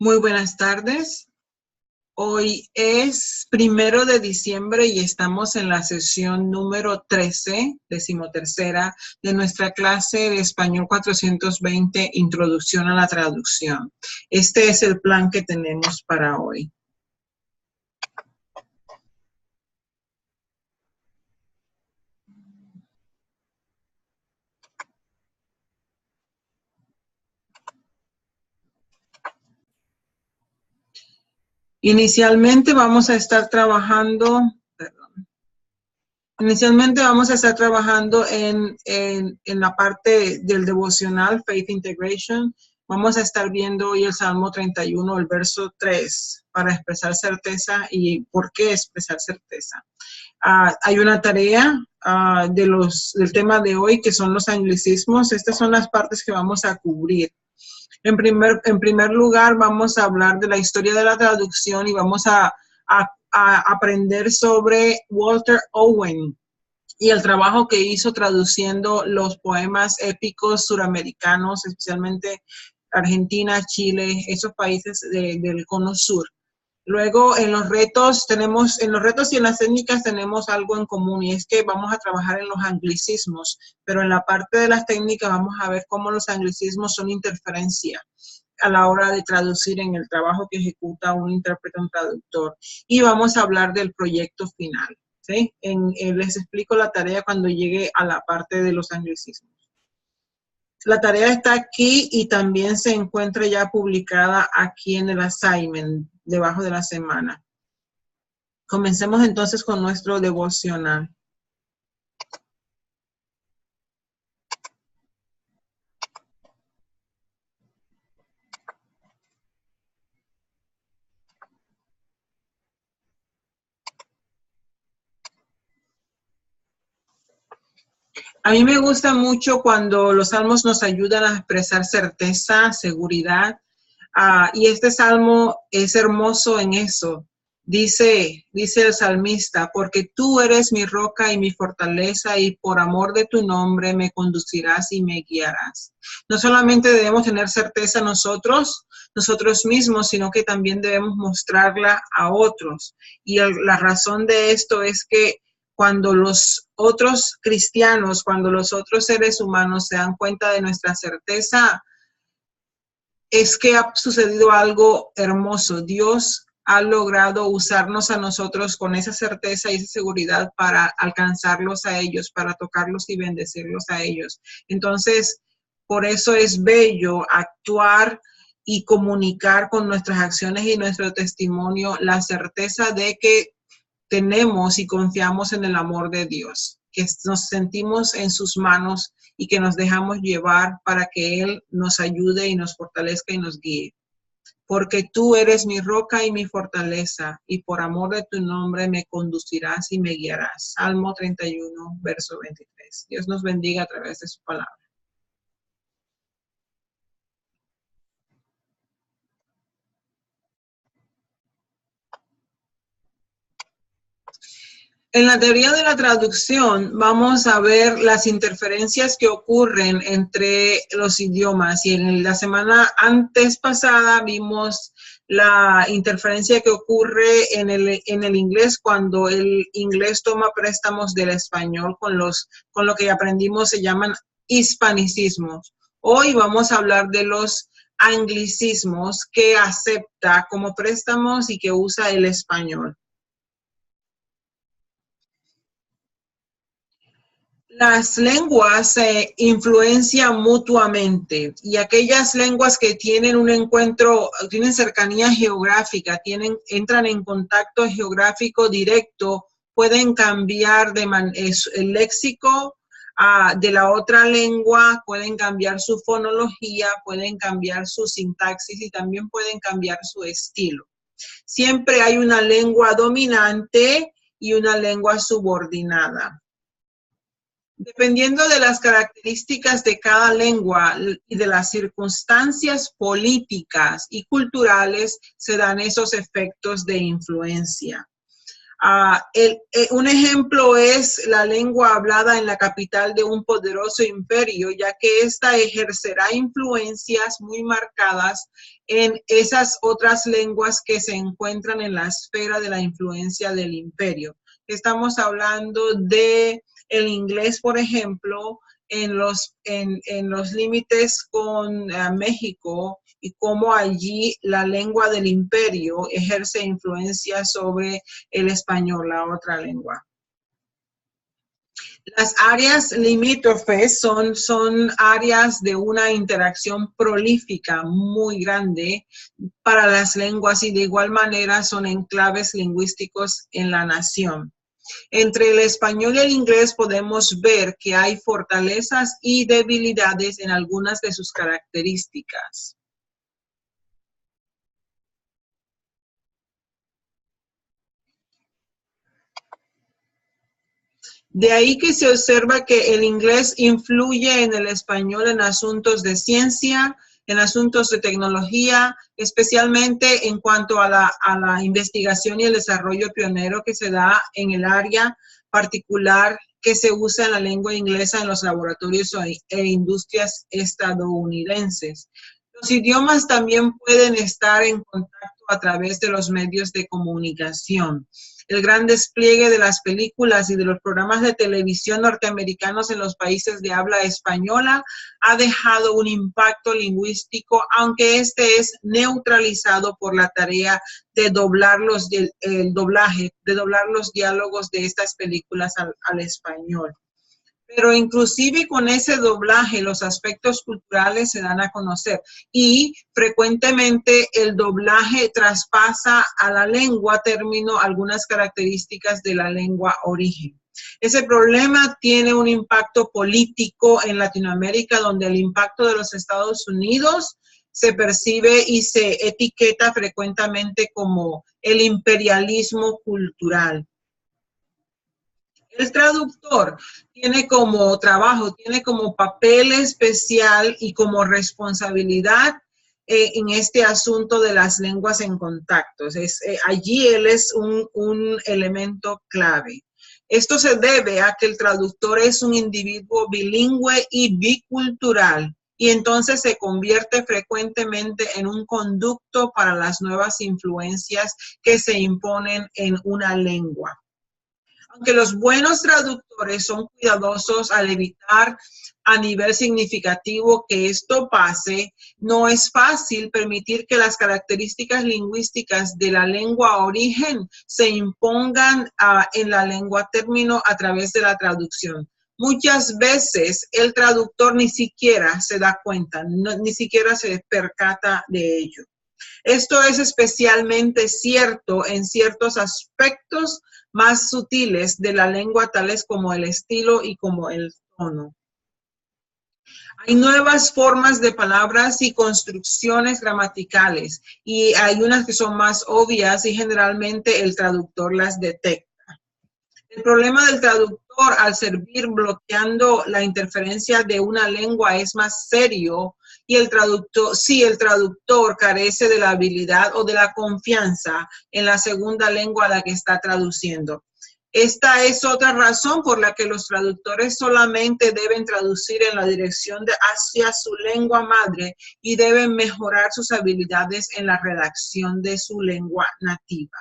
Muy buenas tardes. Hoy es 1 de diciembre y estamos en la sesión número 13, 13ª, de nuestra clase de Español 420, Introducción a la Traducción. Este es el plan que tenemos para hoy. Inicialmente vamos a estar trabajando en la parte del devocional, Faith Integration. Vamos a estar viendo hoy el Salmo 31, el verso 3, para expresar certeza y por qué expresar certeza. Hay una tarea del tema de hoy que son los anglicismos. Estas son las partes que vamos a cubrir. En primer lugar, vamos a hablar de la historia de la traducción y vamos a aprender sobre Walter Owen y el trabajo que hizo traduciendo los poemas épicos suramericanos, especialmente Argentina, Chile, esos países del cono sur. Luego, en los retos y en las técnicas tenemos algo en común, y es que vamos a trabajar en los anglicismos, pero en la parte de las técnicas vamos a ver cómo los anglicismos son interferencia a la hora de traducir en el trabajo que ejecuta un intérprete, un traductor. Y vamos a hablar del proyecto final, ¿sí? Les explico la tarea cuando llegue a la parte de los anglicismos. La tarea está aquí y también se encuentra ya publicada aquí en el assignment, debajo de la semana. Comencemos entonces con nuestro devocional. A mí me gusta mucho cuando los salmos nos ayudan a expresar certeza, seguridad, y este salmo es hermoso en eso. Dice el salmista, porque tú eres mi roca y mi fortaleza, y por amor de tu nombre me conducirás y me guiarás. No solamente debemos tener certeza nosotros mismos, sino que también debemos mostrarla a otros. Y la razón de esto es que cuando los otros cristianos, cuando los otros seres humanos se dan cuenta de nuestra certeza, es que ha sucedido algo hermoso. Dios ha logrado usarnos a nosotros con esa certeza y esa seguridad para alcanzarlos a ellos, para tocarlos y bendecirlos a ellos. Entonces, por eso es bello actuar y comunicar con nuestras acciones y nuestro testimonio la certeza de que tenemos y confiamos en el amor de Dios, que nos sentimos en sus manos y que nos dejamos llevar para que Él nos ayude y nos fortalezca y nos guíe. Porque tú eres mi roca y mi fortaleza, y por amor de tu nombre me conducirás y me guiarás. Salmo 31, verso 23. Dios nos bendiga a través de su palabra. En la teoría de la traducción vamos a ver las interferencias que ocurren entre los idiomas, y en la semana antes pasada vimos la interferencia que ocurre en el inglés cuando el inglés toma préstamos del español con lo que aprendimos se llaman hispanicismos. Hoy vamos a hablar de los anglicismos que acepta como préstamos y que usa el español. Las lenguas se influencian mutuamente, y aquellas lenguas que tienen un encuentro, tienen cercanía geográfica, entran en contacto geográfico directo, pueden cambiar el léxico de la otra lengua, pueden cambiar su fonología, pueden cambiar su sintaxis y también pueden cambiar su estilo. Siempre hay una lengua dominante y una lengua subordinada. Dependiendo de las características de cada lengua y de las circunstancias políticas y culturales, se dan esos efectos de influencia. Un ejemplo es la lengua hablada en la capital de un poderoso imperio, ya que ésta ejercerá influencias muy marcadas en esas otras lenguas que se encuentran en la esfera de la influencia del imperio. Estamos hablando de el inglés, por ejemplo, en los límites con México, y cómo allí la lengua del imperio ejerce influencia sobre el español, la otra lengua. Las áreas limítrofes son áreas de una interacción prolífica muy grande para las lenguas y de igual manera son enclaves lingüísticos en la nación. Entre el español y el inglés podemos ver que hay fortalezas y debilidades en algunas de sus características. De ahí que se observa que el inglés influye en el español en asuntos de ciencia, en asuntos de tecnología, especialmente en cuanto a la investigación y el desarrollo pionero que se da en el área particular que se usa en la lengua inglesa en los laboratorios e industrias estadounidenses. Los idiomas también pueden estar en contacto a través de los medios de comunicación. El gran despliegue de las películas y de los programas de televisión norteamericanos en los países de habla española ha dejado un impacto lingüístico, aunque este es neutralizado por la tarea de doblar el doblaje, de doblar los diálogos de estas películas al español. Pero inclusive con ese doblaje los aspectos culturales se dan a conocer y frecuentemente el doblaje traspasa a la lengua término algunas características de la lengua origen. Ese problema tiene un impacto político en Latinoamérica, donde el impacto de los Estados Unidos se percibe y se etiqueta frecuentemente como el imperialismo cultural. El traductor tiene como trabajo, tiene como papel especial y como responsabilidad en este asunto de las lenguas en contacto. Allí él es un elemento clave. Esto se debe a que el traductor es un individuo bilingüe y bicultural y entonces se convierte frecuentemente en un conducto para las nuevas influencias que se imponen en una lengua. Aunque los buenos traductores son cuidadosos al evitar a nivel significativo que esto pase, no es fácil permitir que las características lingüísticas de la lengua origen se impongan en la lengua término a través de la traducción. Muchas veces el traductor ni siquiera se da cuenta, ni siquiera se percata de ello. Esto es especialmente cierto en ciertos aspectos más sutiles de la lengua, tales como el estilo y como el tono. Hay nuevas formas de palabras y construcciones gramaticales y hay unas que son más obvias y generalmente el traductor las detecta. El problema del traductor al servir bloqueando la interferencia de una lengua es más serio y el traductor carece de la habilidad o de la confianza en la segunda lengua a la que está traduciendo. Esta es otra razón por la que los traductores solamente deben traducir en la dirección hacia su lengua madre y deben mejorar sus habilidades en la redacción de su lengua nativa.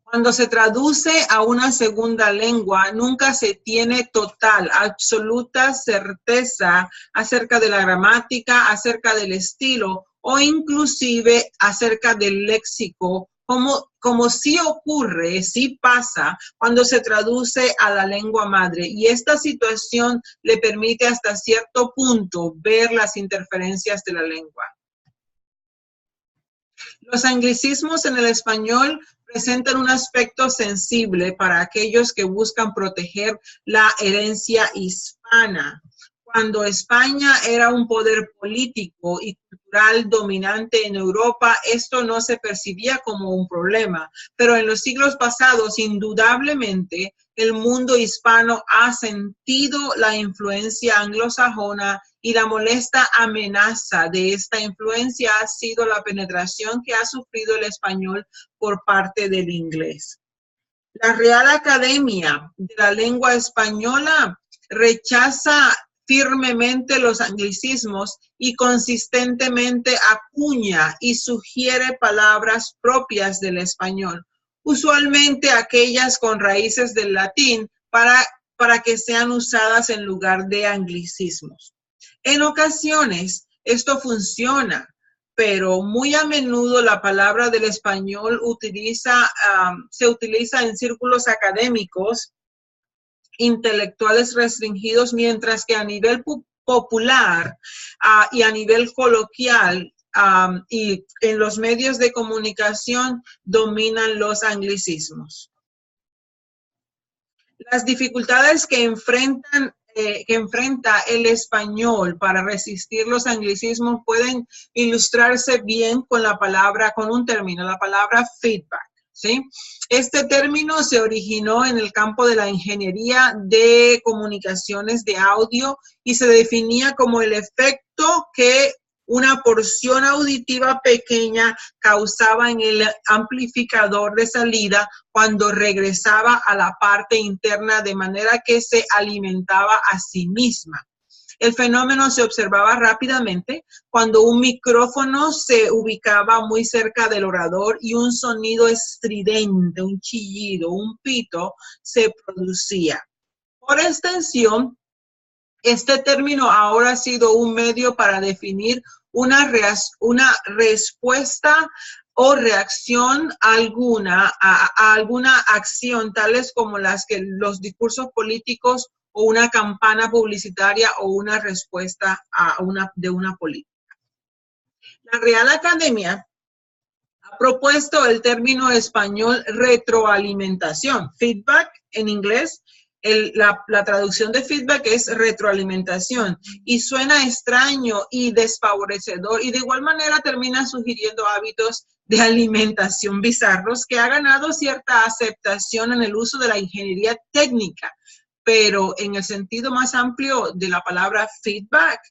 Cuando se traduce a una segunda lengua, nunca se tiene total, absoluta certeza acerca de la gramática, acerca del estilo o inclusive acerca del léxico, como sí ocurre, sí pasa cuando se traduce a la lengua madre. Y esta situación le permite hasta cierto punto ver las interferencias de la lengua. Los anglicismos en el español presentan un aspecto sensible para aquellos que buscan proteger la herencia hispana. Cuando España era un poder político y cultural dominante en Europa, esto no se percibía como un problema, pero en los siglos pasados, indudablemente, el mundo hispano ha sentido la influencia anglosajona y la molesta amenaza de esta influencia ha sido la penetración que ha sufrido el español por parte del inglés. La Real Academia de la Lengua Española rechaza firmemente los anglicismos y consistentemente acuña y sugiere palabras propias del español, usualmente aquellas con raíces del latín, para que sean usadas en lugar de anglicismos. En ocasiones esto funciona, pero muy a menudo la palabra del español se utiliza en círculos académicos, intelectuales restringidos, mientras que a nivel popular y a nivel coloquial y en los medios de comunicación dominan los anglicismos. Las dificultades que enfrenta el español para resistir los anglicismos pueden ilustrarse bien con un término, la palabra feedback, ¿sí? Este término se originó en el campo de la ingeniería de comunicaciones de audio y se definía como el efecto que una porción auditiva pequeña causaba en el amplificador de salida cuando regresaba a la parte interna, de manera que se alimentaba a sí misma. El fenómeno se observaba rápidamente cuando un micrófono se ubicaba muy cerca del orador y un sonido estridente, un chillido, un pito se producía. Por extensión, este término ahora ha sido un medio para definir una respuesta o reacción alguna a alguna acción, tales como los discursos políticos o una campana publicitaria o una respuesta de una política. La Real Academia ha propuesto el término español retroalimentación, feedback en inglés. La traducción de feedback es retroalimentación y suena extraño y desfavorecedor y de igual manera termina sugiriendo hábitos de alimentación bizarros que ha ganado cierta aceptación en el uso de la ingeniería técnica, pero en el sentido más amplio de la palabra feedback,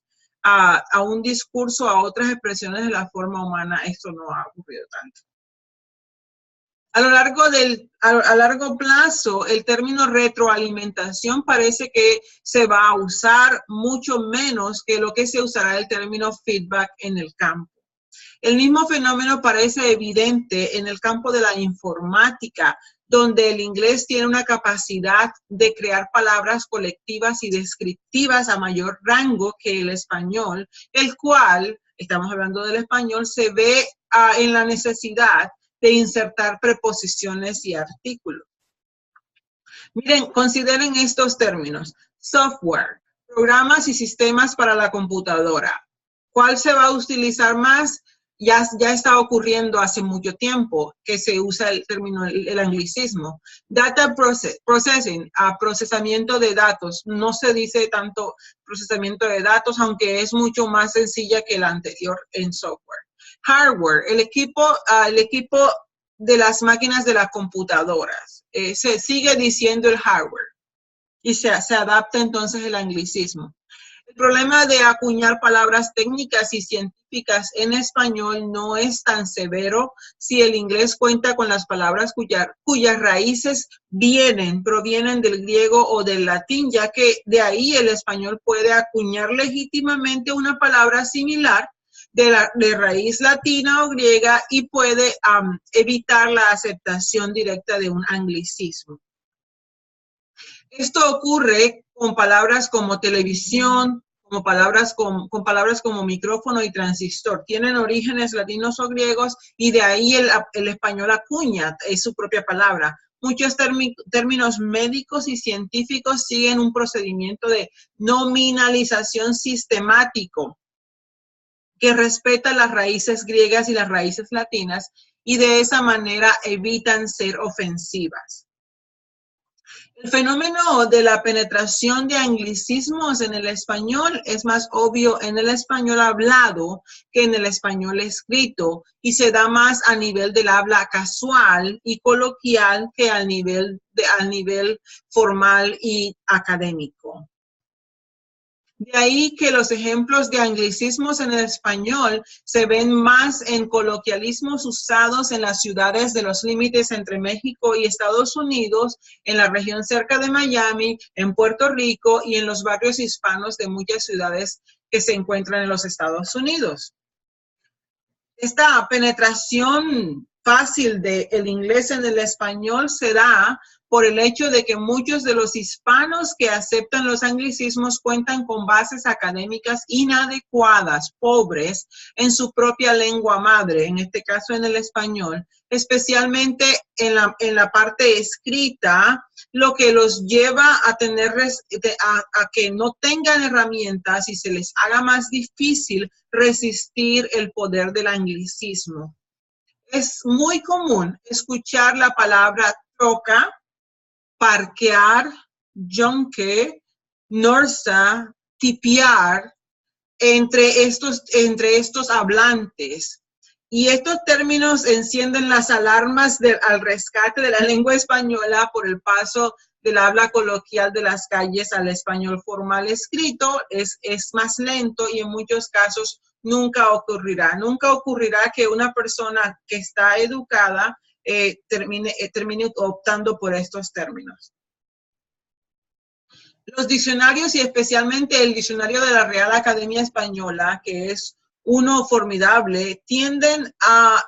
a un discurso, a otras expresiones de la forma humana, esto no ha ocurrido tanto. A largo plazo, el término retroalimentación parece que se va a usar mucho menos que lo que se usará el término feedback en el campo. El mismo fenómeno parece evidente en el campo de la informática, donde el inglés tiene una capacidad de crear palabras colectivas y descriptivas a mayor rango que el español, el cual, estamos hablando del español, se ve en la necesidad de insertar preposiciones y artículos. Miren, consideren estos términos. Software, programas y sistemas para la computadora. ¿Cuál se va a utilizar más? Ya está ocurriendo hace mucho tiempo que se usa el término, el anglicismo. Data processing, procesamiento de datos. No se dice tanto procesamiento de datos, aunque es mucho más sencilla que la anterior en software. Hardware, el equipo de las máquinas de las computadoras. Se sigue diciendo el hardware y se adapta entonces el anglicismo. El problema de acuñar palabras técnicas y científicas en español no es tan severo si el inglés cuenta con las palabras cuyas raíces provienen del griego o del latín, ya que de ahí el español puede acuñar legítimamente una palabra similar de raíz latina o griega y puede evitar la aceptación directa de un anglicismo. Esto ocurre con palabras como televisión, con palabras como micrófono y transistor. Tienen orígenes latinos o griegos y de ahí el español acuña, es su propia palabra. Muchos términos médicos y científicos siguen un procedimiento de nominalización sistemático que respeta las raíces griegas y las raíces latinas y de esa manera evitan ser ofensivas. El fenómeno de la penetración de anglicismos en el español es más obvio en el español hablado que en el español escrito y se da más a nivel del habla casual y coloquial que al nivel formal y académico. De ahí que los ejemplos de anglicismos en el español se ven más en coloquialismos usados en las ciudades de los límites entre México y Estados Unidos, en la región cerca de Miami, en Puerto Rico y en los barrios hispanos de muchas ciudades que se encuentran en los Estados Unidos. Esta penetración fácil del inglés en el español se da por el hecho de que muchos de los hispanos que aceptan los anglicismos cuentan con bases académicas inadecuadas, pobres, en su propia lengua madre, en este caso en el español, especialmente en la parte escrita, lo que los lleva a tener a que no tengan herramientas y se les haga más difícil resistir el poder del anglicismo. Es muy común escuchar la palabra troca, parquear, yonque, norsa, tipear entre estos hablantes. Y estos términos encienden las alarmas al rescate de la lengua española por el paso del habla coloquial de las calles al español formal escrito. Es más lento y en muchos casos nunca ocurrirá. Nunca ocurrirá que una persona que está educada termine optando por estos términos. Los diccionarios y especialmente el diccionario de la Real Academia Española, que es uno formidable, tienden a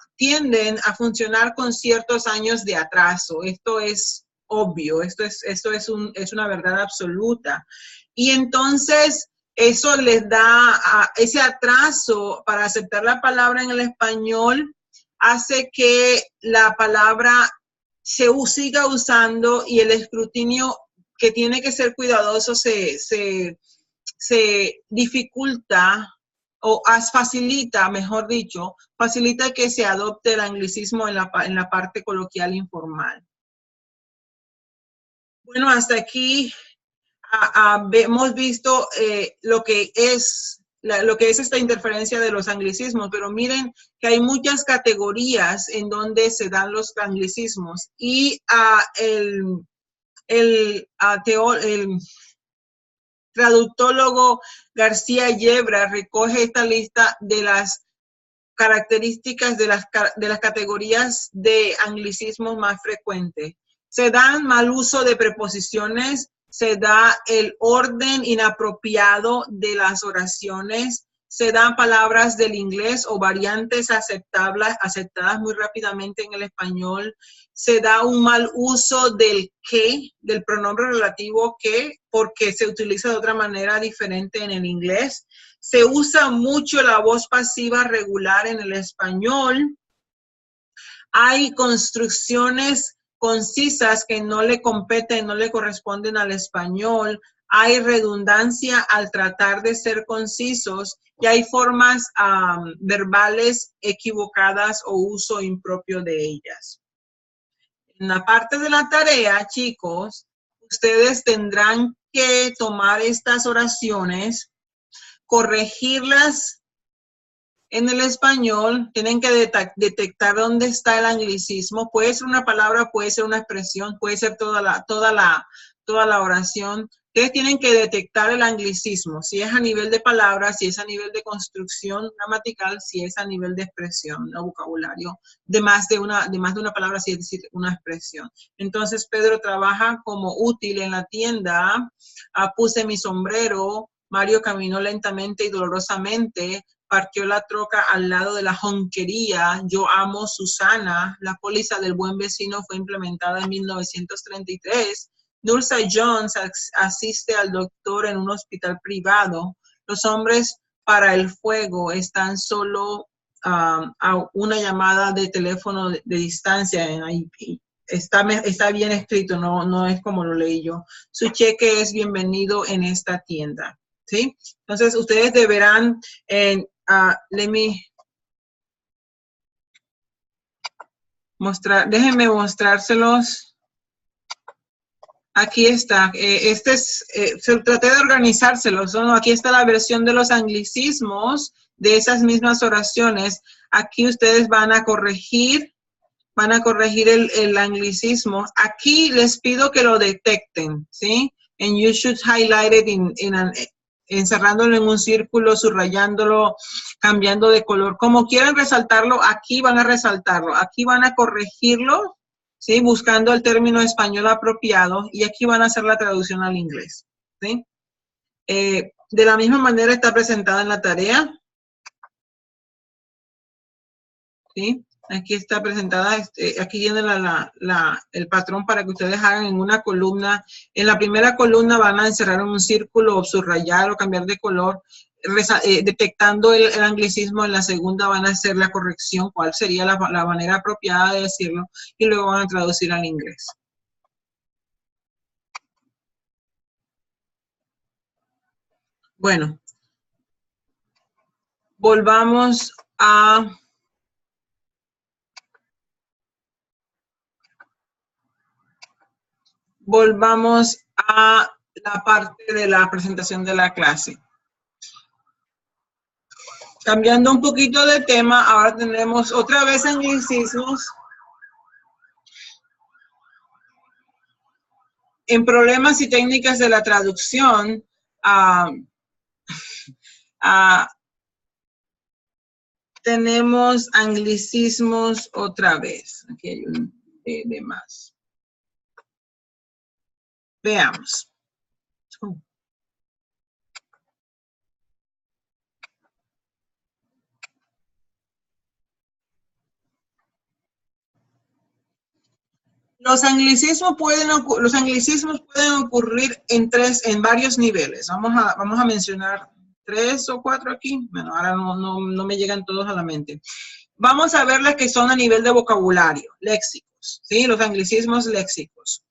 funcionar con ciertos años de atraso. Esto es obvio, esto es una verdad absoluta. Y entonces eso les da ese atraso para aceptar la palabra en el español, hace que la palabra se siga usando y el escrutinio que tiene que ser cuidadoso se dificulta o facilita, mejor dicho, facilita que se adopte el anglicismo en la parte coloquial informal. Bueno, hasta aquí hemos visto lo que es esta interferencia de los anglicismos, pero miren que hay muchas categorías en donde se dan los anglicismos y el traductólogo García Yebra recoge esta lista de las características de las categorías de anglicismos más frecuentes. Se dan mal uso de preposiciones, se da el orden inapropiado de las oraciones, se dan palabras del inglés o variantes aceptadas muy rápidamente en el español, se da un mal uso del que, del pronombre relativo que, porque se utiliza de otra manera diferente en el inglés. Se usa mucho la voz pasiva regular en el español. Hay construcciones concisas que no le competen, no le corresponden al español. Hay redundancia al tratar de ser concisos y hay formas verbales equivocadas o uso impropio de ellas. En la parte de la tarea, chicos, ustedes tendrán que tomar estas oraciones, corregirlas en el español, tienen que detectar dónde está el anglicismo. Puede ser una palabra, puede ser una expresión, puede ser toda la oración. Ustedes tienen que detectar el anglicismo, si es a nivel de palabras, si es a nivel de construcción gramatical, si es a nivel de expresión, no vocabulario, de más de una palabra, si es decir, una expresión. Entonces, Pedro trabaja como útil en la tienda, puse mi sombrero, Mario caminó lentamente y dolorosamente, parqueó la troca al lado de la jonquería, yo amo Susana, la póliza del buen vecino fue implementada en 1933, Nurse Jones asiste al doctor en un hospital privado, los hombres para el fuego están solo a una llamada de teléfono de distancia en IP. Está bien escrito, no es como lo leí yo. Su cheque es bienvenido en esta tienda. ¿Sí? Entonces, ustedes deberán, déjenme mostrárselos Aquí está. Traté de organizárselos, ¿no? Aquí está la versión de los anglicismos de esas mismas oraciones. Aquí ustedes van a corregir el anglicismo. Aquí les pido que lo detecten, ¿sí? And you should highlight it encerrándolo en un círculo, subrayándolo, cambiando de color. Como quieran resaltarlo, aquí van a resaltarlo. Aquí van a corregirlo, ¿sí? Buscando el término español apropiado, y aquí van a hacer la traducción al inglés, ¿sí? De la misma manera está presentada en la tarea, ¿sí? Aquí está presentada, aquí viene el patrón para que ustedes hagan en una columna. En la primera columna van a encerrar en un círculo o subrayar o cambiar de color, detectando el anglicismo. En la segunda van a hacer la corrección, cuál sería la manera apropiada de decirlo, y luego van a traducir al inglés. Bueno, volvamos a la parte de la presentación de la clase. Cambiando un poquito de tema, ahora tenemos otra vez anglicismos. En problemas y técnicas de la traducción, tenemos anglicismos otra vez. Aquí hay un de más. Veamos. Los anglicismos pueden ocurrir en varios niveles. Vamos a mencionar 3 o 4 aquí. Bueno, ahora no me llegan todos a la mente. Vamos a ver las que son a nivel de vocabulario, léxicos, ¿sí? Los anglicismos léxicos.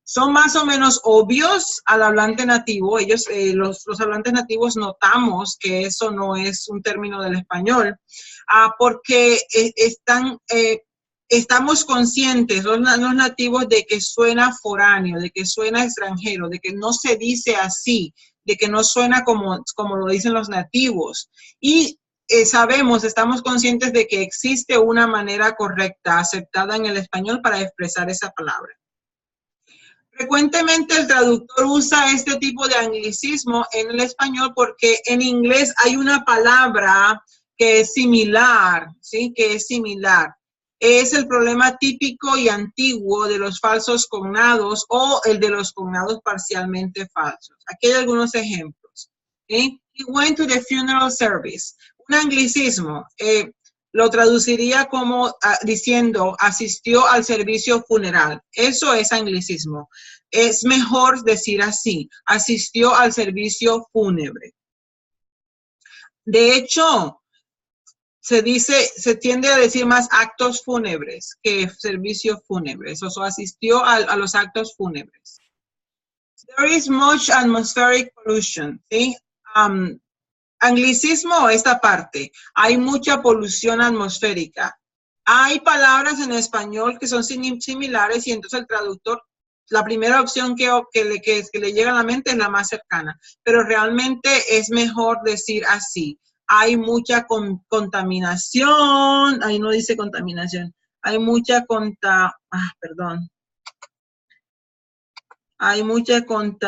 Son más o menos obvios al hablante nativo. Los hablantes nativos notamos que eso no es un término del español, porque estamos conscientes, los nativos, de que suena foráneo, de que suena extranjero, de que no se dice así, de que no suena como lo dicen los nativos. Y estamos conscientes de que existe una manera correcta, aceptada en el español, para expresar esa palabra. Frecuentemente el traductor usa este tipo de anglicismo en el español porque en inglés hay una palabra que es similar, ¿sí? Que es similar. Es el problema típico y antiguo de los falsos cognados o el de los cognados parcialmente falsos. Aquí hay algunos ejemplos, ¿sí? He went to the funeral service. Un anglicismo, lo traduciría como diciendo asistió al servicio funeral. Eso es anglicismo. Es mejor decir así, asistió al servicio fúnebre. De hecho, se tiende a decir más actos fúnebres que servicios fúnebres. O sea, asistió a los actos fúnebres. There is much atmospheric pollution, ¿sí? Anglicismo, esta parte. Hay mucha polución atmosférica. Hay palabras en español que son similares y entonces el traductor, la primera opción que le llega a la mente es la más cercana. Pero realmente es mejor decir así. Hay mucha contaminación. Ahí no dice contaminación. Hay mucha Hay mucha and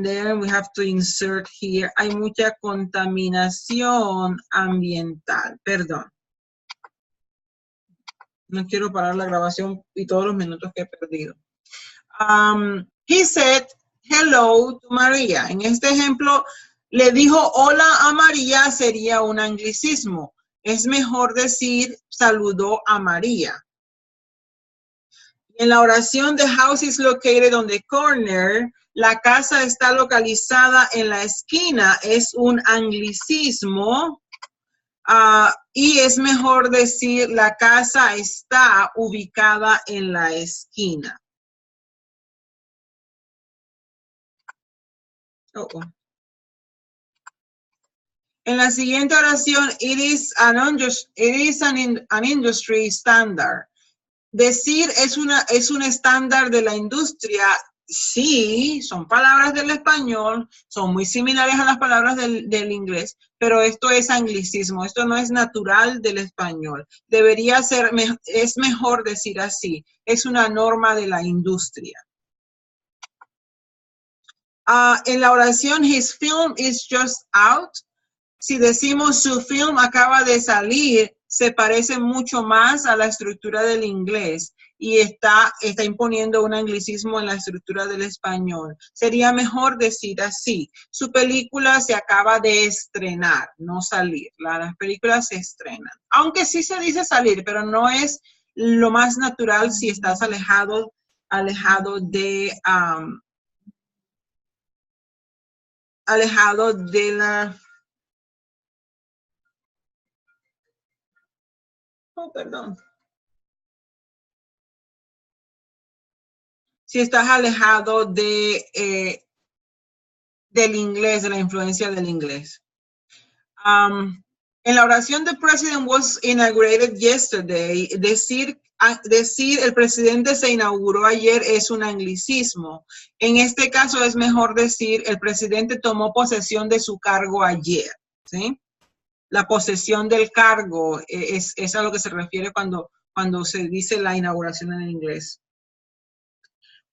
then we have to insert here. Hay mucha contaminación ambiental. Perdón. No quiero parar la grabación y todos los minutos que he perdido. He said hello to Maria. En este ejemplo, le dijo hola a María, sería un anglicismo. Es mejor decir saludó a María. En la oración the house is located on the corner, la casa está localizada en la esquina, es un anglicismo. Y es mejor decir la casa está ubicada en la esquina. En la siguiente oración, it is an industry standard. Decir es un estándar de la industria. Sí, son palabras del español, son muy similares a las palabras del inglés, pero esto es anglicismo, esto no es natural del español. Debería ser, es mejor decir así, es una norma de la industria. En la oración, his film is just out, si decimos su film acaba de salir, se parece mucho más a la estructura del inglés y está imponiendo un anglicismo en la estructura del español. Sería mejor decir así, su película se acaba de estrenar, no salir. Las películas se estrenan. Aunque sí se dice salir, pero no es lo más natural si estás alejado de la... Oh, perdón. Si estás alejado del inglés, de la influencia del inglés. En la oración the president was inaugurated yesterday, decir el presidente se inauguró ayer es un anglicismo. En este caso es mejor decir el presidente tomó posesión de su cargo ayer, ¿sí? La posesión del cargo es a lo que se refiere cuando se dice la inauguración en inglés.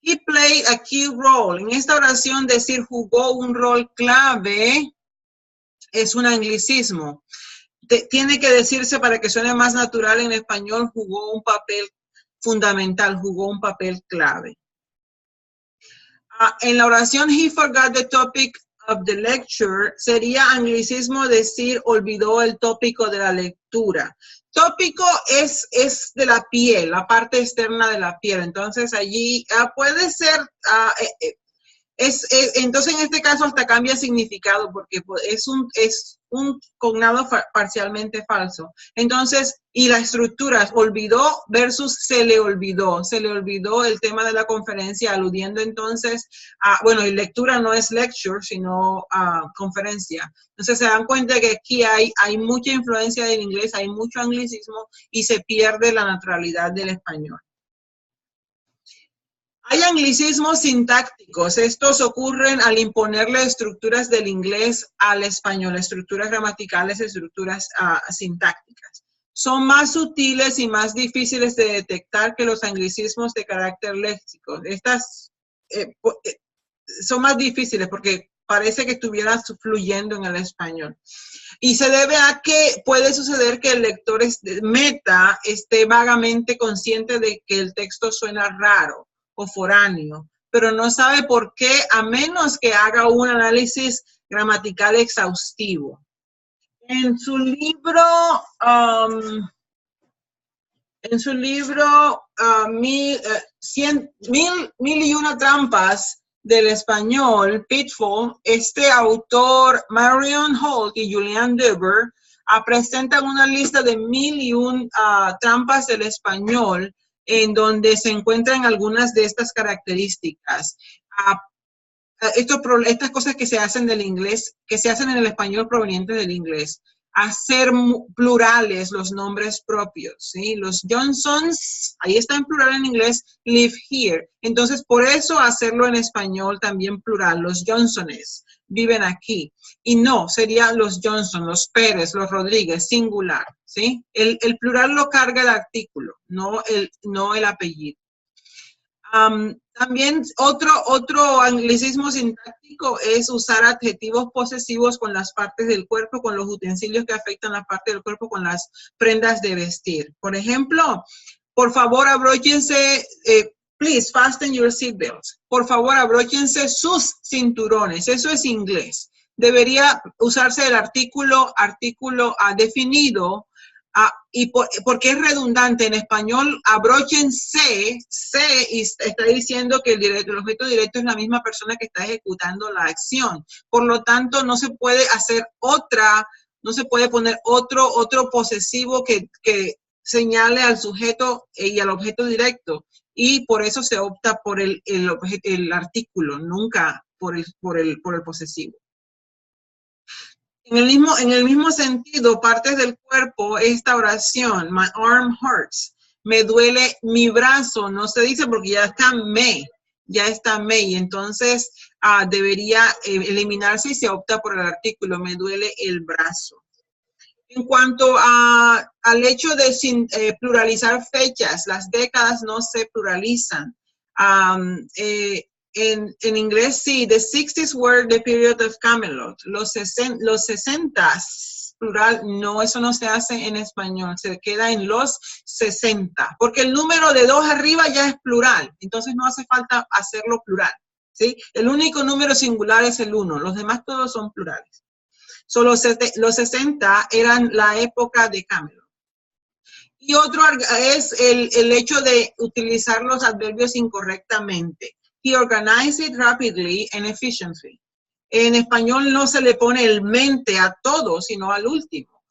He played a key role. En esta oración decir jugó un rol clave es un anglicismo. Tiene que decirse para que suene más natural en español, jugó un papel fundamental, jugó un papel clave. En la oración he forgot the topic of the lecture, sería anglicismo decir olvidó el tópico de la lectura. Tópico es de la piel, la parte externa de la piel. Entonces allí puede ser, entonces en este caso hasta cambia significado porque es un cognado parcialmente falso. Entonces, y la estructura, olvidó versus se le olvidó el tema de la conferencia, aludiendo entonces a, bueno, y lectura no es lecture, sino conferencia. Entonces se dan cuenta que aquí hay mucha influencia del inglés, hay mucho anglicismo y se pierde la naturalidad del español. Hay anglicismos sintácticos. Estos ocurren al imponerle estructuras del inglés al español, estructuras gramaticales, estructuras sintácticas. Son más sutiles y más difíciles de detectar que los anglicismos de carácter léxico. Estas son más difíciles porque parece que estuvieran fluyendo en el español. Y se debe a que puede suceder que el lector meta esté vagamente consciente de que el texto suena raro o foráneo, pero no sabe por qué, a menos que haga un análisis gramatical exhaustivo. En su libro, Mil y una trampas del español, Pitfall, este autor, Marion Holt y Julian Dever, presentan una lista de 1001 trampas del español en donde se encuentran algunas de estas características. Estas cosas que se hacen del inglés, que se hacen en el español provenientes del inglés. Hacer plurales los nombres propios, ¿sí? Los Johnsons, ahí está en plural en inglés, live here. Entonces, por eso hacerlo en español también plural, los Johnsones viven aquí. Y no, serían los Johnson, los Pérez, los Rodríguez, singular, ¿sí? El plural lo carga el artículo, no el apellido. También otro anglicismo sintáctico es usar adjetivos posesivos con las partes del cuerpo, con los utensilios que afectan la parte del cuerpo, con las prendas de vestir. Por ejemplo, por favor abróchense, please fasten your seatbelts. Por favor abróchense sus cinturones. Eso es inglés. Debería usarse el artículo definido. Y porque es redundante en español, abróchense, y está diciendo que el objeto directo es la misma persona que está ejecutando la acción. Por lo tanto, no se puede poner otro posesivo que señale al sujeto y al objeto directo. Y por eso se opta por el artículo, nunca por el posesivo. En el mismo sentido, partes del cuerpo, esta oración, my arm hurts, me duele mi brazo, no se dice porque ya está me, y entonces debería eliminarse y se opta por el artículo, me duele el brazo. En cuanto al hecho de pluralizar fechas, las décadas no se pluralizan. En inglés sí, the 60s were the period of Camelot. Los 60s, plural, no, eso no se hace en español, se queda en los 60, porque el número de 2 arriba ya es plural, entonces no hace falta hacerlo plural, ¿sí? El único número singular es el 1, los demás todos son plurales. So, los 60 eran la época de Camelot. Y otro es el hecho de utilizar los adverbios incorrectamente. He organized it rapidly and efficiently. En español no se le pone el mente a todo, sino al último.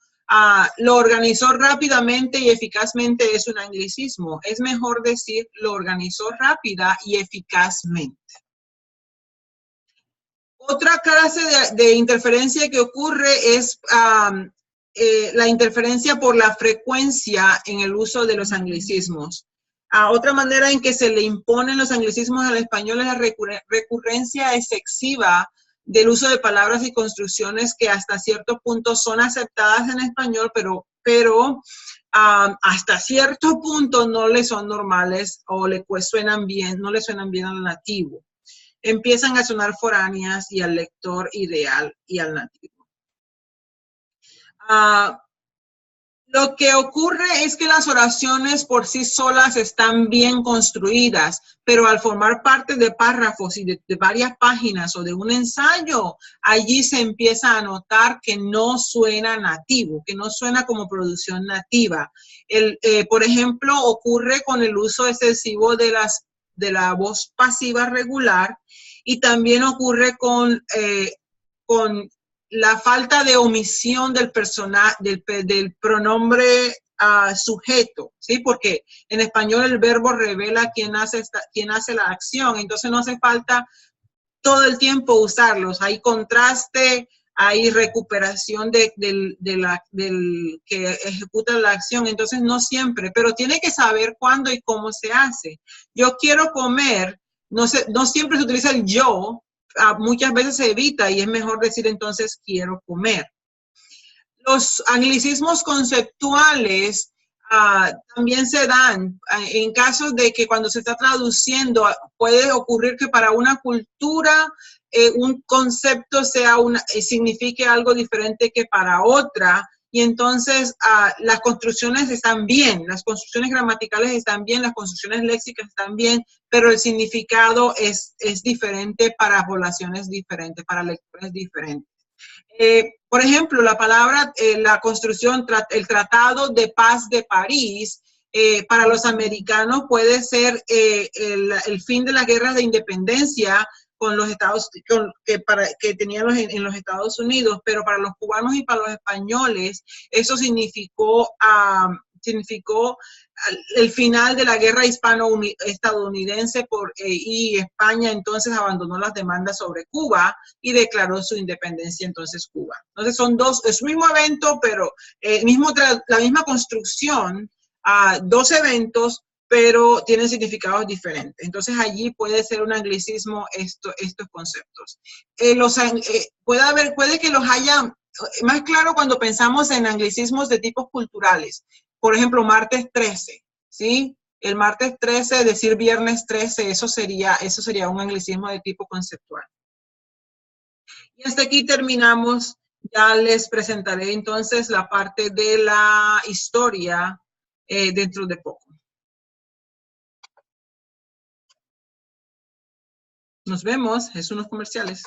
Lo organizó rápidamente y eficazmente es un anglicismo. Es mejor decir lo organizó rápida y eficazmente. Otra clase de interferencia que ocurre es la interferencia por la frecuencia en el uso de los anglicismos. Otra manera en que se le imponen los anglicismos al español es la recurrencia excesiva del uso de palabras y construcciones que hasta cierto punto son aceptadas en español, pero hasta cierto punto no le son normales o suenan bien, no le suenan bien al nativo. Empiezan a sonar foráneas y al lector ideal y al nativo. Lo que ocurre es que las oraciones por sí solas están bien construidas, pero al formar parte de párrafos y de varias páginas o de un ensayo, allí se empieza a notar que no suena nativo, que no suena como producción nativa. Por ejemplo, ocurre con el uso excesivo de la voz pasiva regular y también ocurre con la falta de omisión del pronombre sujeto, ¿sí? Porque en español el verbo revela quién hace la acción, entonces no hace falta todo el tiempo usarlos. Hay contraste, hay recuperación del que ejecuta la acción, entonces no siempre, pero tiene que saber cuándo y cómo se hace. Yo quiero comer, no siempre se utiliza el yo, muchas veces se evita y es mejor decir entonces quiero comer. Los anglicismos conceptuales también se dan en casos de que cuando se está traduciendo puede ocurrir que para una cultura un concepto signifique algo diferente que para otra. Y entonces las construcciones están bien, las construcciones gramaticales están bien, las construcciones léxicas están bien, pero el significado es diferente para poblaciones diferentes, para lectores diferentes. Por ejemplo, la palabra, la construcción, el Tratado de Paz de París, para los americanos puede ser el fin de las guerras de independencia con los Estados que tenían en los Estados Unidos, pero para los cubanos y para los españoles eso significó el final de la guerra hispano-estadounidense y España entonces abandonó las demandas sobre Cuba y declaró su independencia entonces Cuba. Entonces son es un mismo evento, pero la misma construcción, dos eventos, pero tienen significados diferentes. Entonces allí puede ser un anglicismo estos conceptos. Puede que los haya más claro cuando pensamos en anglicismos de tipos culturales. Por ejemplo, martes 13, ¿sí? El martes 13, decir viernes 13, eso sería un anglicismo de tipo conceptual. Y hasta aquí terminamos. Ya les presentaré entonces la parte de la historia dentro de poco. Nos vemos, es unos comerciales.